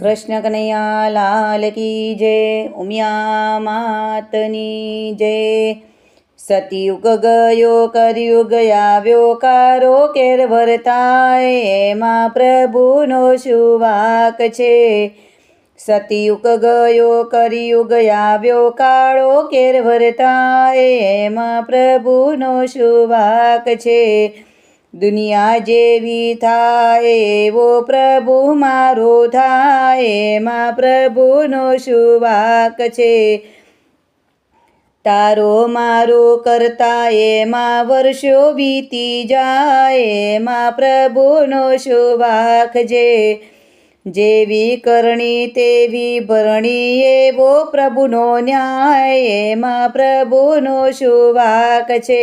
કૃષ્ણ કનૈયા લાલ કી જય, ઉમિયા માતની જય। સતયુગ ગયો કળયુગ આવ્યો, કારો કેર વર્તાય એમાં પ્રભુનો શું વાક છે। સતયુગ ગયો કળયુગ આવ્યો, કાળો કેર વર્તાય એમાં પ્રભુનો શું વાક છે। દુનિયા જેવી થાય એવો પ્રભુ મારો થાય એમાં પ્રભુનો શું વાક છે। તારો મારો કરતા એમાં વર્ષો વીતી જાય એમાં પ્રભુનો શું વાક છે। જેવી કરણી તેવી ભરણી એવો પ્રભુનો ન્યાય એમાં પ્રભુનો શું વાક છે।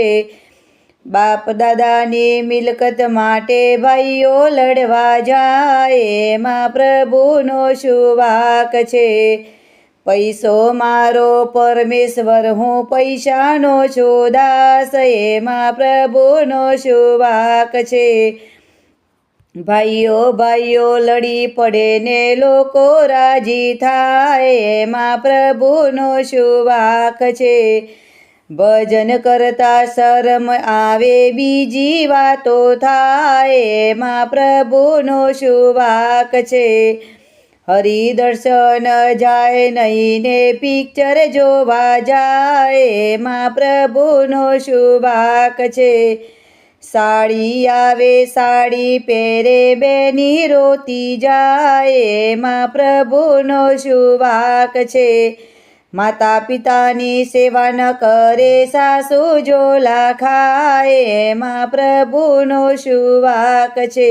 બાપ દાદાની મિલકત માટે ભાઈઓ લડવા જાય એમાં પ્રભુનો શું વાક છે। પૈસો મારો પરમેશ્વર, હું પૈસાનો છું દાસ એમાં પ્રભુનો શું વાક છે। ભાઈઓ ભાઈઓ લડી પડે ને લોકો રાજી થાય એમાં પ્રભુનો શું વાક છે। ભજન કરતા શરમ આવે બીજી વાતો થાય એમાં પ્રભુનો શું વાક છે। હરિદર્શન જાય નહીં ને પિક્ચર જોવા જાય એમાં પ્રભુનો શું વાક છે। સાડી આવે સાડી પહેરે બેની રોતી જાય એમાં પ્રભુનો શું વાક છે। માતા પિતાની સેવા ન કરે સાસુ ઝોલા ખાય એમાં પ્રભુનો શું વાક છે।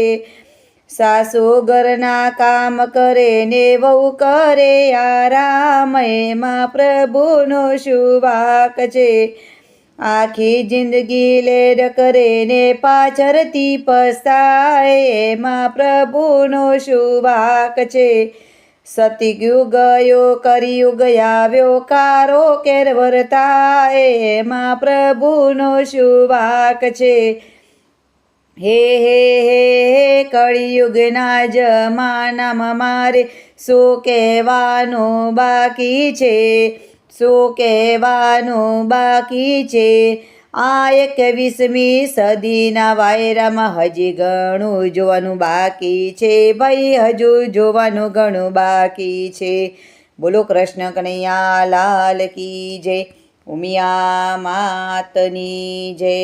સાસુ ઘરના કામ કરે ને વહુ કરે આરામ એમાં પ્રભુનો શું વાક છે। આખી જિંદગી લેર કરે ને પાછળથી પસ્તાય એમાં પ્રભુનો શું વાક છે। સતયુગ ગયો કળયુગ આવ્યો, કારો કેર વર્તાય એમાં પ્રભુનો શું વાક છે। હે હે હે હે કળિયુગના જમાનામાં મારે શું કહેવાનું બાકી છે, શું કહેવાનું બાકી છે। આ 21મી સદીના વાયરામાં હજી ઘણું જોવાનું બાકી છે ભાઈ, હજુ જોવાનું ઘણું બાકી છે। બોલો કૃષ્ણ કનૈયા લાલ કી જય, ઉમિયા માતની જય।